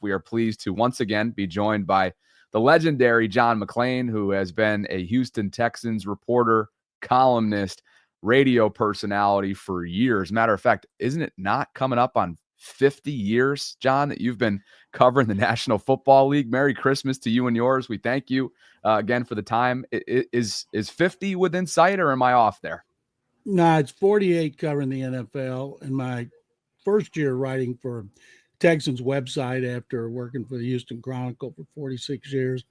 We are pleased to once again be joined by the legendary John McClain, who has been a Houston Texans reporter, columnist, radio personality for years. Matter of fact, isn't it not coming up on 50 years, John, that you've been covering the National Football League? Merry Christmas to you and yours. We thank you again for the time. Is 50 within sight, or am I off there? No, it's 48 covering the NFL. In my first year writing for Texans website after working for the Houston Chronicle for 46 years.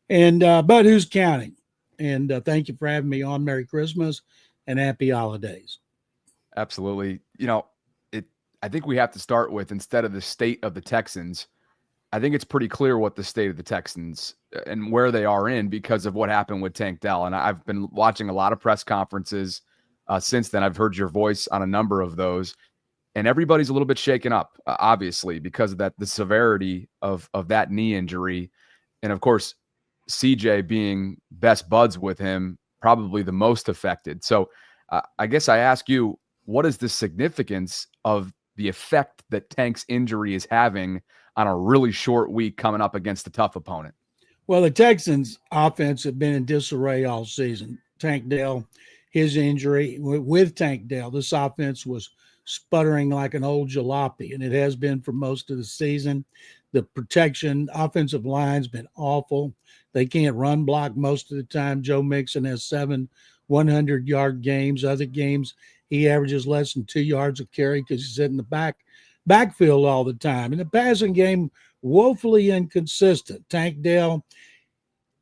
And but who's counting? And thank you for having me on. Merry Christmas and happy holidays. Absolutely. I think we have to start with, instead of the state of the Texans, I think it's pretty clear what the state of the Texans and where they are in because of what happened with Tank Dell. And I've been watching a lot of press conferences since then. I've heard your voice on a number of those, and everybody's a little bit shaken up, obviously, because of the severity of that knee injury. And of course, CJ being best buds with him, probably the most affected. So I guess I ask you, what is the significance of the effect that Tank's injury is having on a really short week coming up against a tough opponent? Well, the Texans offense have been in disarray all season. Tank Dell, his injury with Tank Dell, this offense was sputtering like an old jalopy, and it has been for most of the season. The protection, offensive line's been awful. They can't run block most of the time. Joe Mixon has 7 100-yard games. Other games, he averages less than 2 yards a carry because he's in the backfield all the time. And the passing game, woefully inconsistent. Tank Dell,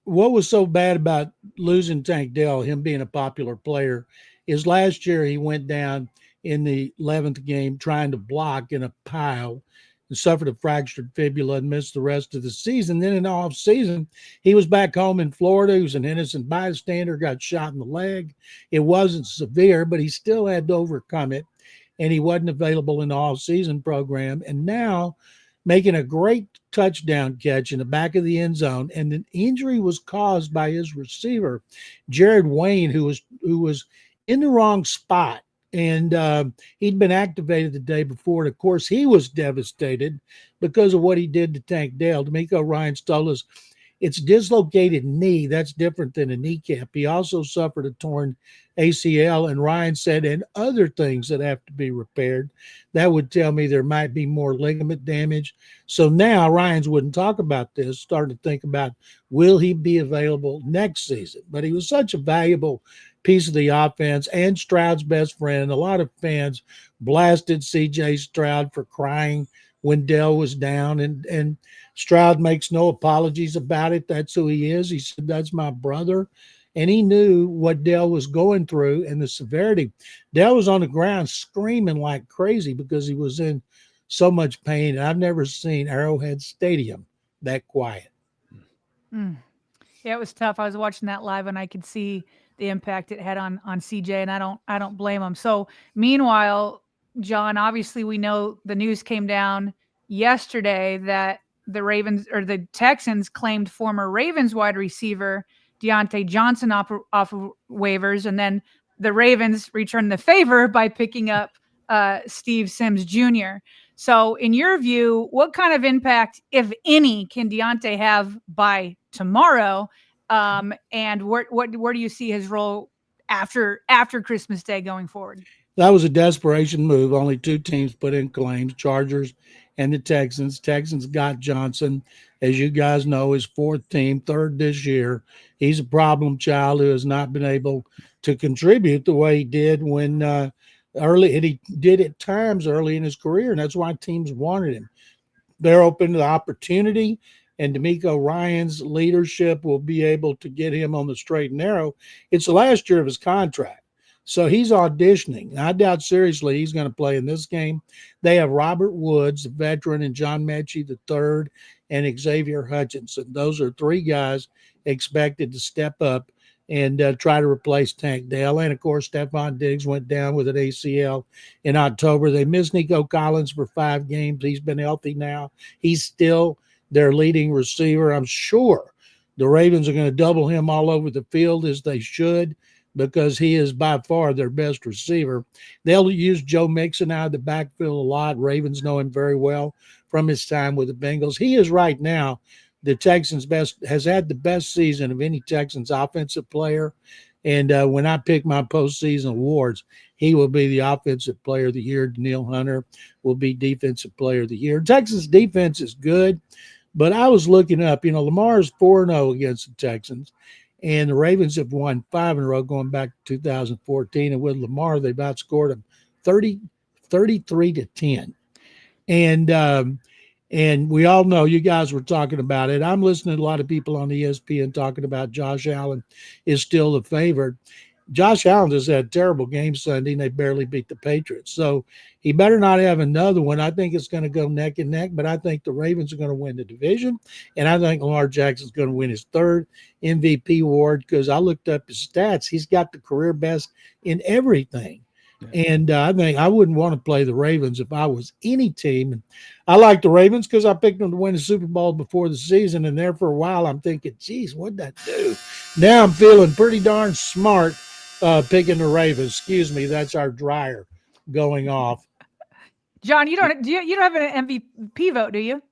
what was so bad about losing Tank Dell, him being a popular player, is last year he went down in the 11th game trying to block in a pile and suffered a fractured fibula and missed the rest of the season. Then in the offseason, he was back home in Florida. He was an innocent bystander, got shot in the leg. It wasn't severe, but he still had to overcome it, and he wasn't available in the offseason program. And now making a great touchdown catch in the back of the end zone, and the injury was caused by his receiver, Jared Wayne, who was in the wrong spot. And he'd been activated the day before. And of course, he was devastated because of what he did to Tank Dell. D'Amico Ryans told us it's dislocated knee. That's different than a kneecap. He also suffered a torn ACL, and Ryan said, and other things that have to be repaired. That would tell me there might be more ligament damage. So now Ryans wouldn't talk about this, starting to think about, will he be available next season? But he was such a valuable piece of the offense and Stroud's best friend. A lot of fans blasted C.J. Stroud for crying when Dell was down, and Stroud makes no apologies about it. That's who he is. He said, that's my brother. And he knew what Dell was going through and the severity. Dell was on the ground screaming like crazy because he was in so much pain. And I've never seen Arrowhead Stadium that quiet. Yeah, it was tough. I was watching that live, and I could see the impact it had on CJ, and I don't blame him. So meanwhile, John, obviously we know the news came down yesterday that the Texans claimed former Ravens wide receiver Deontay Johnson off of waivers, and then the Ravens returned the favor by picking up Steve Sims Jr. So in your view, what kind of impact, if any, can Deontay have by tomorrow? And where do you see his role after Christmas Day going forward? That was a desperation move. Only 2 teams put in claims, Chargers and the Texans. Texans got Johnson, as you guys know, his 4th team, 3rd this year. He's a problem child who has not been able to contribute the way he did when early, and he did at times early in his career, and that's why teams wanted him. They're open to the opportunity, and D'Amico Ryans' leadership will be able to get him on the straight and narrow. It's the last year of his contract. So he's auditioning. I doubt seriously he's going to play in this game. They have Robert Woods, the veteran, and John Mechie III, and Xavier Hutchinson. Those are 3 guys expected to step up and try to replace Tank Dell. And, of course, Stephon Diggs went down with an ACL in October. They missed Nico Collins for 5 games. He's been healthy now. He's still their leading receiver. I'm sure the Ravens are going to double him all over the field, as they should, because he is by far their best receiver. They'll use Joe Mixon out of the backfield a lot. Ravens know him very well from his time with the Bengals. He is right now the Texans' has had the best season of any Texans offensive player. And when I pick my postseason awards, he will be the offensive player of the year. Daniil Hunter will be defensive player of the year. Texas defense is good, but I was looking up, Lamar is 4-0 against the Texans, and the Ravens have won 5 in a row going back to 2014. And with Lamar, they've outscored him 33-10. And we all know, you guys were talking about it. I'm listening to a lot of people on ESPN talking about Josh Allen is still the favorite. Josh Allen just had a terrible game Sunday, and they barely beat the Patriots. So he better not have another one. I think it's going to go neck and neck, but I think the Ravens are going to win the division, and I think Lamar Jackson's going to win his 3rd MVP award because I looked up his stats. He's got the career best in everything. And I think I wouldn't want to play the Ravens if I was any team. And I like the Ravens because I picked them to win the Super Bowl before the season. And there for a while, I'm thinking, geez, what'd that do? Now I'm feeling pretty darn smart picking the Ravens. Excuse me, that's our dryer going off. John, you don't have an MVP vote, do you?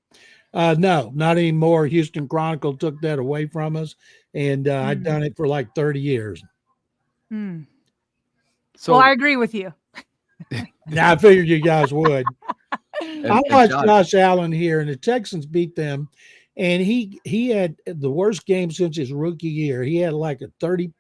No, not anymore. Houston Chronicle took that away from us, and I'd done it for like 30 years. So I agree with you. I figured you guys would. I watched Josh Allen here, and the Texans beat them, and he had the worst game since his rookie year. He had like a 30%.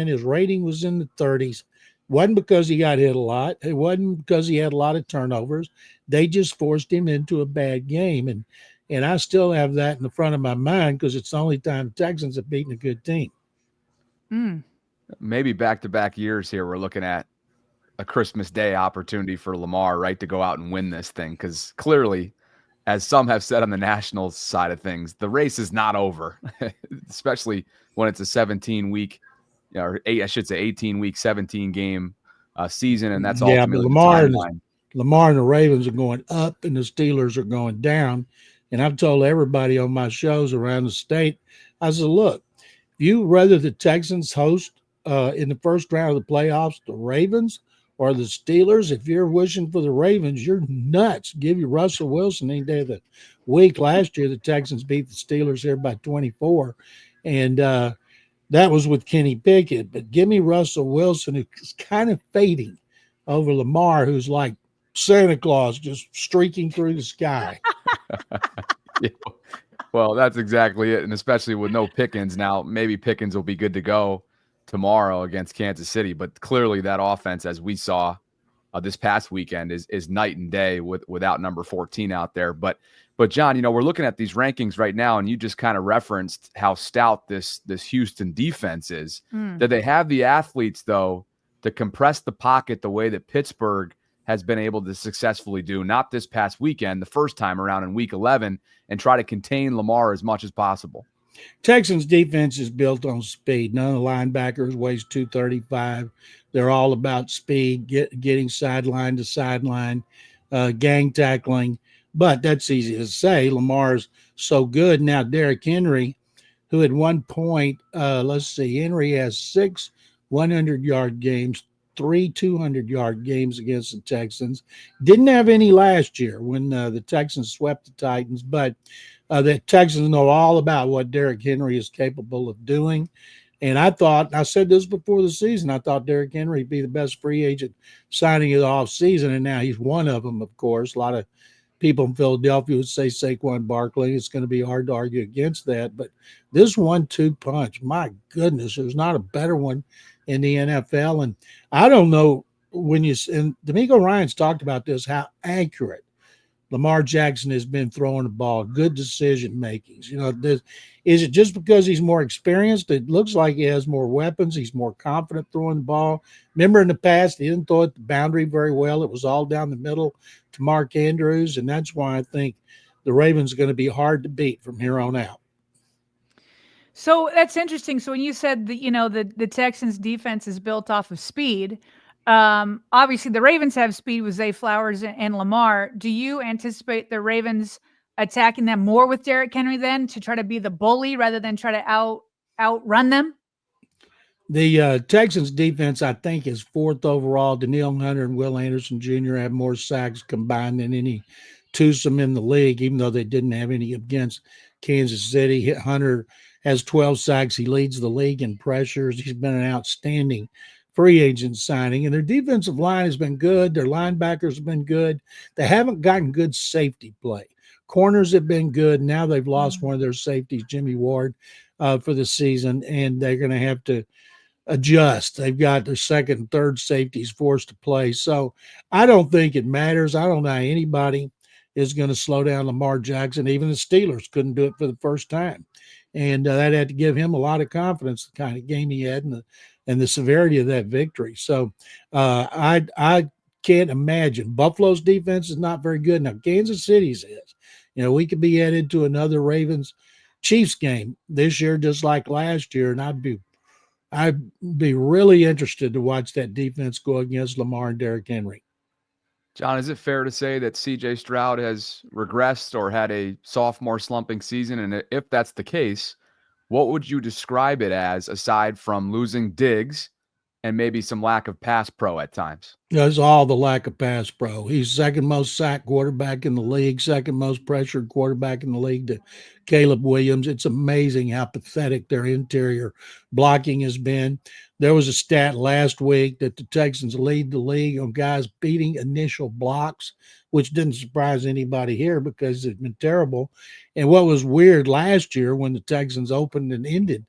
His rating was in the 30s. Wasn't because he got hit a lot. It wasn't because he had a lot of turnovers. They just forced him into a bad game, and I still have that in the front of my mind because it's the only time the Texans have beaten a good team. Maybe back-to-back years here, we're looking at a Christmas Day opportunity for Lamar, right, to go out and win this thing. Because clearly, as some have said on the national side of things, the race is not over, especially when it's a 17-week, or 18-week, 17-game season, and that's ultimately the timeline. Lamar and the Ravens are going up, and the Steelers are going down. And I've told everybody on my shows around the state, I said, look, you rather the Texans host in the first round of the playoffs the Ravens or the Steelers? If you're wishing for the Ravens, you're nuts. Give you Russell Wilson any day of the week. Last year, the Texans beat the Steelers here by 24, and that was with Kenny Pickett. But give me Russell Wilson, who's kind of fading over Lamar, who's like Santa Claus just streaking through the sky. Yeah. Well, that's exactly it. And especially with no Pickens now, maybe Pickens will be good to go tomorrow against Kansas City. But clearly that offense, as we saw this past weekend, is night and day without number 14 out there. But John, we're looking at these rankings right now, and you just kind of referenced how stout this Houston defense is. That they have the athletes, though, to compress the pocket the way that Pittsburgh has been able to successfully do, not this past weekend, the first time around in week 11, and try to contain Lamar as much as possible. Texans defense is built on speed. None of the linebackers weighs 235. They're all about speed, getting sideline to sideline, gang tackling. But that's easy to say. Lamar's so good. Now, Derrick Henry, who at one point, Henry has 6 100-yard games, 3 200-yard games against the Texans. Didn't have any last year when the Texans swept the Titans, but the Texans know all about what Derrick Henry is capable of doing. And I said this before the season, I thought Derrick Henry would be the best free agent signing of the offseason, and now he's one of them, of course. A lot of people in Philadelphia would say Saquon Barkley. It's going to be hard to argue against that. But this 1-2 punch, my goodness, there's not a better one in the NFL. And I don't know and D'Amico Ryans talked about this, how accurate Lamar Jackson has been throwing the ball, good decision makings. Is it just because he's more experienced? It looks like he has more weapons. He's more confident throwing the ball. Remember in the past, he didn't throw it the boundary very well. It was all down the middle to Mark Andrews, and that's why I think the Ravens are going to be hard to beat from here on out. So that's interesting. So when you said that, the Texans defense is built off of speed, obviously the Ravens have speed with Zay Flowers and Lamar. Do you anticipate the Ravens attacking them more with Derrick Henry then to try to be the bully rather than try to outrun them? The Texans defense, I think, is fourth overall. Danielle Hunter and Will Anderson Jr. have more sacks combined than any twosome in the league, even though they didn't have any against Kansas City. Hunter has 12 sacks. He leads the league in pressures. He's been an outstanding free agent signing. And their defensive line has been good. Their linebackers have been good. They haven't gotten good safety play. Corners have been good. Now they've lost one of their safeties, Jimmy Ward, for the season, and they're going to have to adjust. They've got their second and third safeties forced to play. So I don't think it matters. I don't know how anybody is going to slow down Lamar Jackson. Even the Steelers couldn't do it for the first time. And that had to give him a lot of confidence, the kind of game he had and the severity of that victory. So I can't imagine. Buffalo's defense is not very good. Now, Kansas City's is. We could be headed to another Ravens-Chiefs game this year, just like last year, and I'd be really interested to watch that defense go against Lamar and Derrick Henry. John, is it fair to say that C.J. Stroud has regressed or had a sophomore slumping season? And if that's the case, what would you describe it as aside from losing Diggs and maybe some lack of pass pro at times? That's all the lack of pass pro. He's second most sacked quarterback in the league, second most pressured quarterback in the league to Caleb Williams. It's amazing how pathetic their interior blocking has been. There was a stat last week that the Texans lead the league on guys beating initial blocks, which didn't surprise anybody here because it's been terrible. And what was weird last year when the Texans opened and ended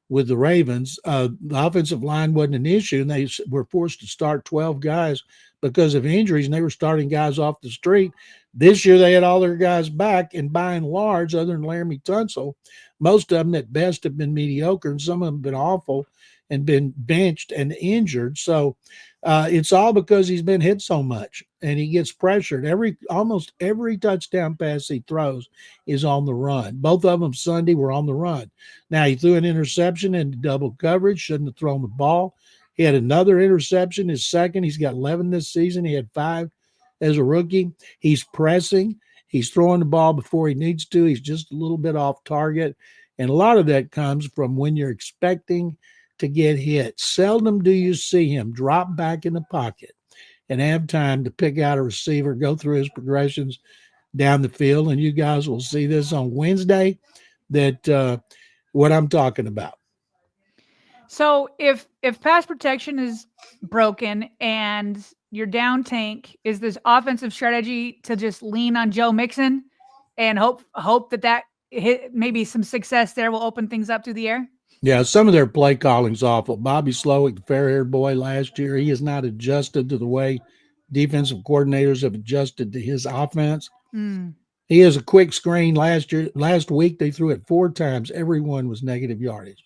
with the Ravens, the offensive line wasn't an issue, and they were forced to start 12 guys because of injuries, and they were starting guys off the street. This year, they had all their guys back, and by and large, other than Laramie Tunsil, most of them at best have been mediocre, and some of them have been awful and been benched and injured. So it's all because he's been hit so much, and he gets pressured. Almost every touchdown pass he throws is on the run. Both of them Sunday were on the run. Now, he threw an interception into double coverage, shouldn't have thrown the ball. He had another interception, his second. He's got 11 this season. He had 5 as a rookie. He's pressing. He's throwing the ball before he needs to. He's just a little bit off target. And a lot of that comes from when you're expecting to get hit. Seldom do you see him drop back in the pocket and have time to pick out a receiver, go through his progressions down the field. And you guys will see this on Wednesday, that what I'm talking about. So if pass protection is broken and you're down tank, is this offensive strategy to just lean on Joe Mixon and hope that hit maybe some success there will open things up through the air? Yeah, some of their play calling's awful. Bobby Slowick, the fair-haired boy last year, he has not adjusted to the way defensive coordinators have adjusted to his offense. He has a quick screen last week. They threw it 4 times. Every one was negative yardage.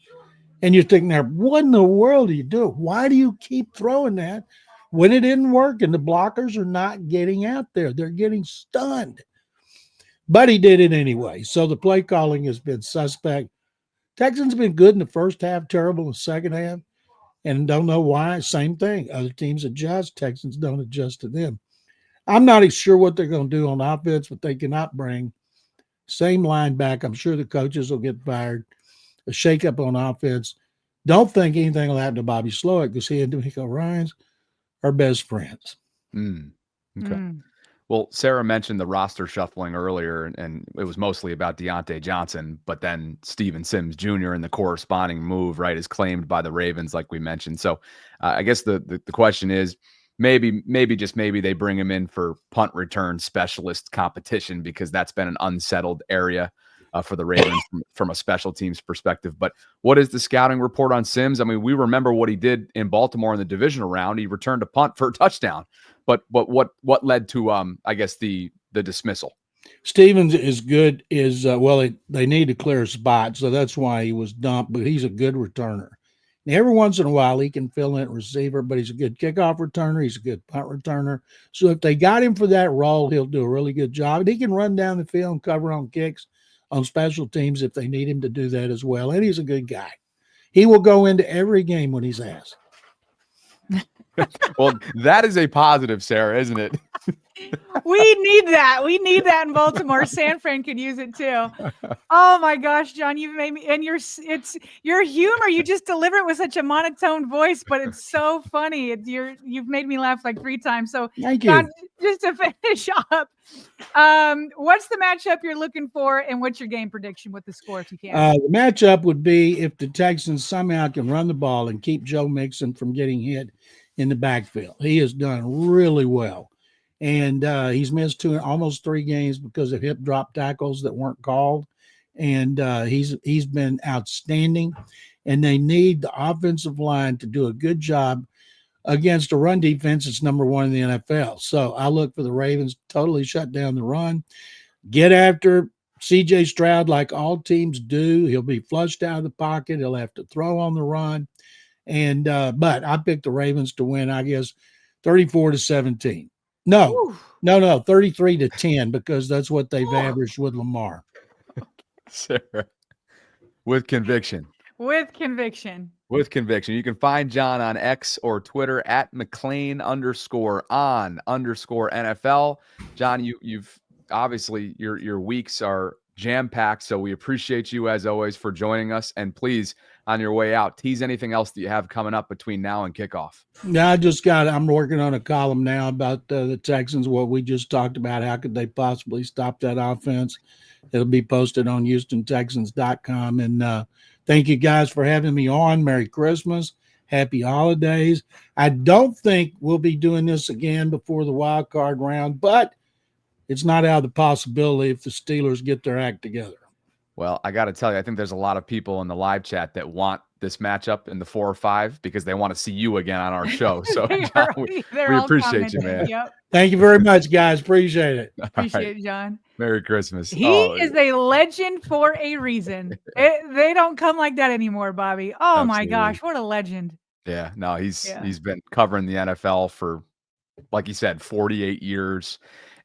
And you're thinking there, what in the world are you doing? Why do you keep throwing that when it didn't work and the blockers are not getting out there? They're getting stunned. But he did it anyway. So the play calling has been suspect. Texans been good in the first half, terrible in the second half, and don't know why. Same thing. Other teams adjust. Texans don't adjust to them. I'm not sure what they're going to do on offense, but they cannot bring same line back. I'm sure the coaches will get fired. A shakeup on offense. Don't think anything will happen to Bobby Slowick because he and D'Amico Ryans are best friends. Okay. Well, Sarah mentioned the roster shuffling earlier, and it was mostly about Deontay Johnson, but then Steven Sims Jr. and the corresponding move, right, is claimed by the Ravens, like we mentioned. So I guess the question is maybe they bring him in for punt return specialist competition because that's been an unsettled area for the Ravens from a special teams perspective. But what is the scouting report on Sims? I mean, we remember what he did in Baltimore in the divisional round. He returned a punt for a touchdown. But what led to I guess the dismissal? Stevens is good. They need to clear a spot, so that's why he was dumped. But he's a good returner. And every once in a while, he can fill in at receiver, but he's a good kickoff returner. He's a good punt returner. So if they got him for that role, he'll do a really good job. And he can run down the field and cover on kicks on special teams if they need him to do that as well. And he's a good guy. He will go into every game when he's asked. Well, that is a positive, Sarah, isn't it? We need that. We need that in Baltimore. San Fran could use it too. Oh my gosh, John, you've made me, and it's your humor. You just deliver it with such a monotone voice, but it's so funny. You've made me laugh like 3 times. So, Thank John, you. just to finish up, what's the matchup you're looking for, and what's your game prediction with the score, if you can? The matchup would be if the Texans somehow can run the ball and keep Joe Mixon from getting hit in the backfield. He has done really well. And he's missed almost 3 games because of hip drop tackles that weren't called. And he's been outstanding. And they need the offensive line to do a good job against a run defense that's number 1 in the NFL. So I look for the Ravens to totally shut down the run, get after C.J. Stroud like all teams do. He'll be flushed out of the pocket. He'll have to throw on the run. And but I picked the Ravens to win, I guess, 34-17. No, 33-10, because that's what they've averaged with Lamar. Sarah, with conviction. With conviction. With conviction. You can find John on X or Twitter at McLean_on_NFL. John, you've obviously your weeks are jam-packed, so we appreciate you as always for joining us. And please, on your way out, tease anything else that you have coming up between now and kickoff. Yeah, I'm working on a column now about the Texans, what we just talked about. How could they possibly stop that offense? It'll be posted on HoustonTexans.com. And thank you guys for having me on. Merry Christmas. Happy holidays. I don't think we'll be doing this again before the wild card round, but it's not out of the possibility if the Steelers get their act together. Well, I got to tell you, I think there's a lot of people in the live chat that want this matchup in the 4 or 5 because they want to see you again on our show. So John, we appreciate you, man. Yep. Thank you very much, guys. Appreciate it. Appreciate it, John. Merry Christmas. He is a legend for a reason. They don't come like that anymore, Bobby. Oh, absolutely. My gosh, what a legend. Yeah, no, he's been covering the NFL for, like you said, 48 years.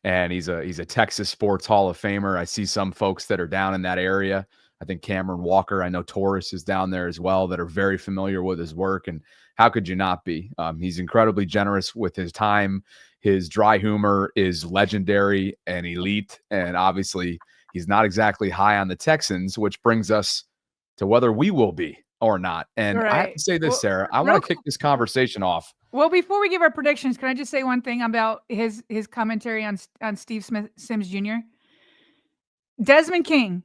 And he's a Texas Sports Hall of Famer. I see some folks that are down in that area. I think Cameron Walker, I know Torres is down there as well, that are very familiar with his work. And how could you not be? He's incredibly generous with his time. His dry humor is legendary and elite. And obviously, he's not exactly high on the Texans, which brings us to whether we will be or not. And I have to say this, Sarah, I want to kick this conversation off. Well, before we give our predictions, can I just say one thing about his commentary on Steve Sims Jr.? Desmond King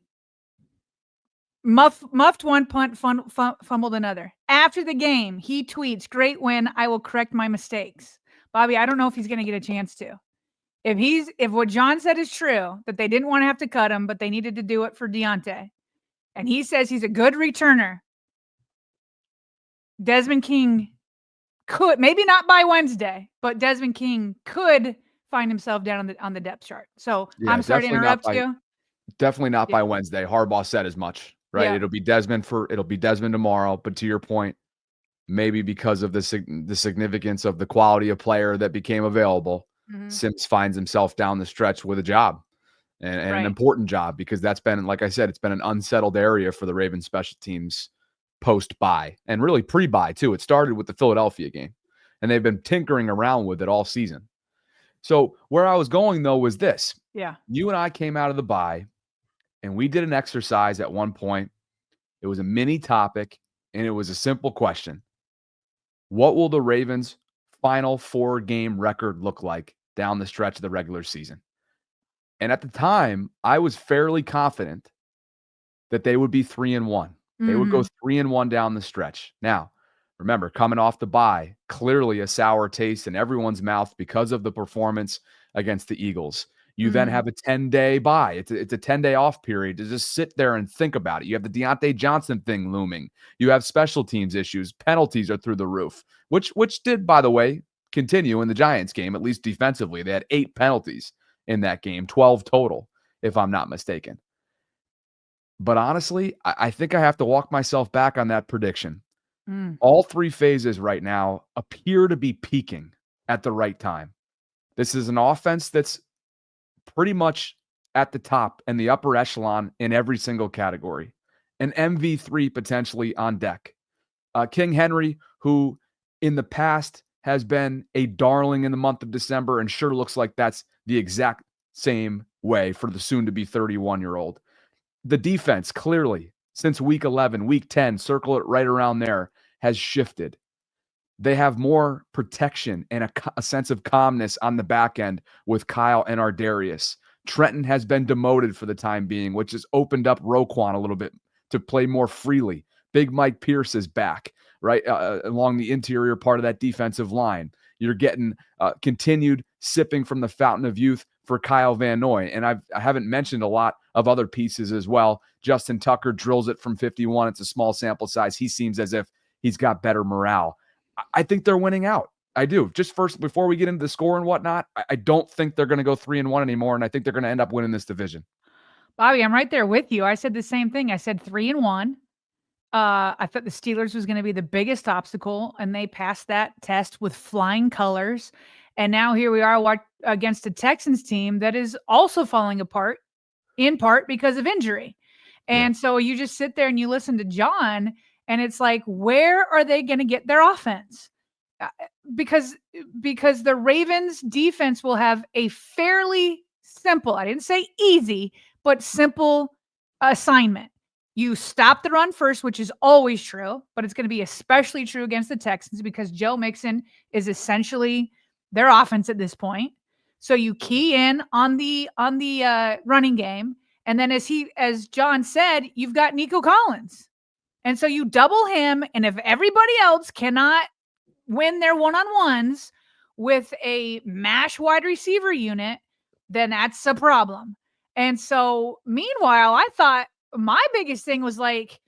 muffed one punt, fumbled another. After the game, he tweets, "Great win. I will correct my mistakes." Bobby, I don't know if he's going to get a chance to. If what John said is true, that they didn't want to have to cut him, but they needed to do it for Deontay, and he says he's a good returner, Desmond King could, maybe not by Wednesday, but Desmond King could find himself down on the depth chart. So yeah, I'm sorry to interrupt you. Definitely not by Wednesday. Harbaugh said as much, right? Yeah. It'll be Desmond tomorrow. But to your point, maybe because of the significance of the quality of player that became available, Sims finds himself down the stretch with a job and an important job, because that's been, like I said, it's been an unsettled area for the Ravens special teams post-bye and really pre-bye too. It started with the Philadelphia game, and they've been tinkering around with it all season. So where I was going, though, was this. Yeah. You and I came out of the bye, and we did an exercise at one point. It was a mini topic, and it was a simple question. What will the Ravens' final 4-game record look like down the stretch of the regular season? And at the time, I was fairly confident that they would be 3-1. They would go 3-1 down the stretch. Now, remember, coming off the bye, clearly a sour taste in everyone's mouth because of the performance against the Eagles. You then have a 10-day bye. It's a 10-day off period to just sit there and think about it. You have the Deontay Johnson thing looming. You have special teams issues. Penalties are through the roof, which did, by the way, continue in the Giants game, at least defensively. They had 8 penalties in that game, 12 total, if I'm not mistaken. But honestly, I think I have to walk myself back on that prediction. All 3 phases right now appear to be peaking at the right time. This is an offense that's pretty much at the top and the upper echelon in every single category. An MV3 potentially on deck. King Henry, who in the past has been a darling in the month of December and sure looks like that's the exact same way for the soon-to-be 31-year-old. The defense, clearly, since week 11, week 10, circle it right around there, has shifted. They have more protection and a sense of calmness on the back end with Kyle and Ardarius. Trenton has been demoted for the time being, which has opened up Roquan a little bit to play more freely. Big Mike Pierce is back, right, along the interior part of that defensive line. You're getting continued sipping from the fountain of youth for Kyle Van Noy. And I haven't mentioned a lot of other pieces as well. Justin Tucker drills it from 51. It's a small sample size. He seems as if he's got better morale. I think they're winning out. I do. Just first, before we get into the score and whatnot, I don't think they're going to go 3-1 anymore, and I think they're going to end up winning this division. Bobby, I'm right there with you. I said the same thing. I said 3-1. I thought the Steelers was going to be the biggest obstacle, and they passed that test with flying colors. And now here we are against a Texans team that is also falling apart, in part because of injury. And so you just sit there and you listen to John, and it's like, where are they going to get their offense? Because the Ravens defense will have a fairly simple, I didn't say easy, but simple assignment. You stop the run first, which is always true, but it's going to be especially true against the Texans because Joe Mixon is essentially their offense at this point. So you key in on the running game. And then as John said, you've got Nico Collins. And so you double him. And if everybody else cannot win their one-on-ones with a MASH wide receiver unit, then that's a problem. And so meanwhile, I thought my biggest thing was like,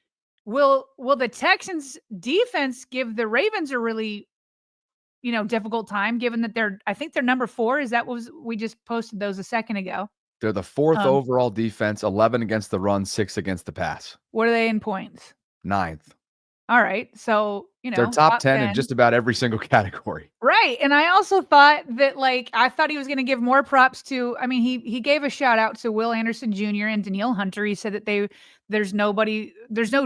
will the Texans defense give the Ravens a really, difficult time, given that I think they're number 4. Is that what we just posted those a second ago? They're the 4th overall defense, 11 against the run, 6 against the pass. What are they in points? 9th. All right. So, they're top 10 in just about every single category. Right. And I also thought that, I thought he was going to give more props to, he gave a shout out to Will Anderson Jr. and Danielle Hunter. He said that there's no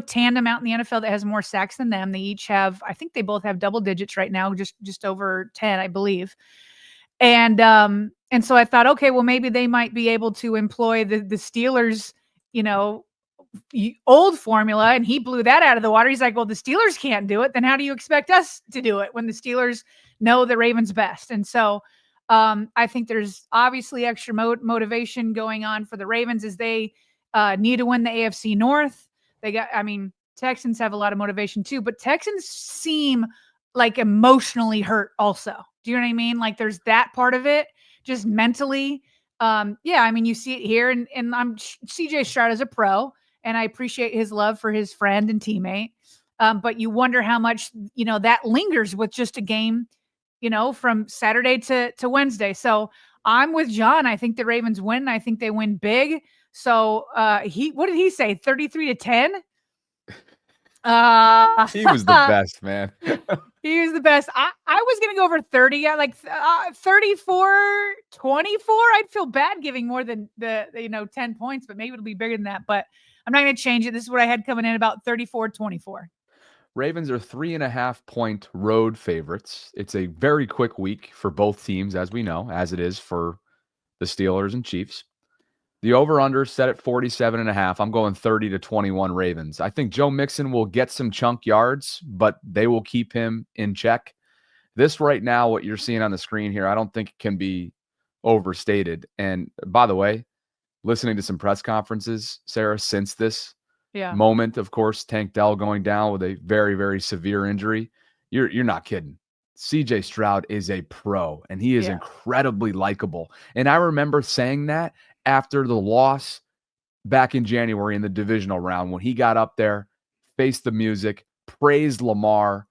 tandem out in the NFL that has more sacks than them. They each have, I think they both have double digits right now, just over 10, I believe. And so I thought, okay, well, maybe they might be able to employ the Steelers, old formula, and he blew that out of the water. He's like, well, the Steelers can't do it. Then how do you expect us to do it when the Steelers know the Ravens best? And so I think there's obviously extra motivation going on for the Ravens as they need to win the AFC North. Texans have a lot of motivation too, but Texans seem like emotionally hurt also. Do you know what I mean? Like there's that part of it, just mentally. You see it here, and CJ Stroud is a pro, and I appreciate his love for his friend and teammate. But you wonder how much, that lingers with just a game, from Saturday to Wednesday. So I'm with John. I think the Ravens win. I think they win big. So what did he say? 33-10? He was the best, man. He was the best. I was going to go over 30. Yeah, 34-24. I'd feel bad giving more than the 10 points, but maybe it'll be bigger than that. But I'm not going to change it. This is what I had coming in, about 34-24. Ravens are 3.5-point road favorites. It's a very quick week for both teams, as we know, as it is for the Steelers and Chiefs. The over-under set at 47.5. I'm going 30-21 Ravens. I think Joe Mixon will get some chunk yards, but they will keep him in check. This right now, what you're seeing on the screen here, I don't think it can be overstated. And by the way, listening to some press conferences, Sarah, since this moment, of course, Tank Dell going down with a very, very severe injury, you're not kidding. CJ Stroud is a pro, and he is incredibly likable. And I remember saying that after the loss back in January in the divisional round, when he got up there, faced the music, praised Lamar,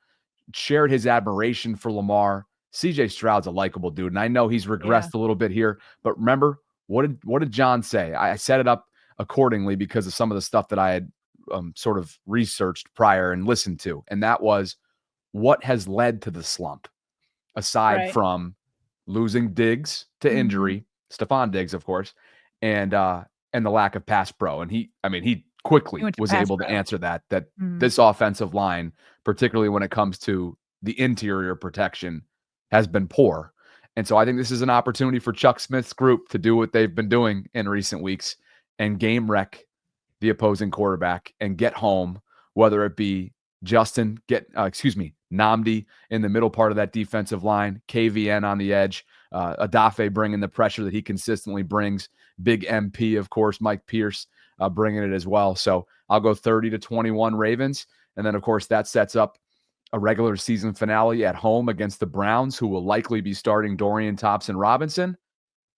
shared his admiration for Lamar. CJ Stroud's a likable dude, and I know he's regressed a little bit here, but remember, what did John say? I set it up accordingly because of some of the stuff that I had sort of researched prior and listened to, and that was what has led to the slump, aside from losing Diggs to injury, Stephon Diggs, of course, and the lack of pass pro. And he quickly was able to answer that this offensive line, particularly when it comes to the interior protection, has been poor. And so I think this is an opportunity for Chuck Smith's group to do what they've been doing in recent weeks and game wreck the opposing quarterback and get home, whether it be Justin, Nnamdi in the middle part of that defensive line, KVN on the edge, Adafe bringing the pressure that he consistently brings, big MP, of course, Mike Pierce bringing it as well. So I'll go 30-21 Ravens. And then, of course, that sets up a regular season finale at home against the Browns, who will likely be starting Dorian Thompson-Robinson.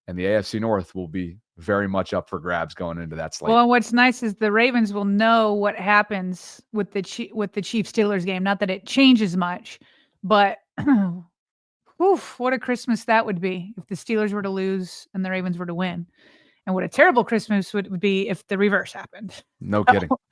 And the AFC North will be very much up for grabs going into that slate. Well, what's nice is the Ravens will know what happens with the Chiefs Steelers game. Not that it changes much, but oof, what a Christmas that would be if the Steelers were to lose and the Ravens were to win. And what a terrible Christmas would be if the reverse happened. No kidding.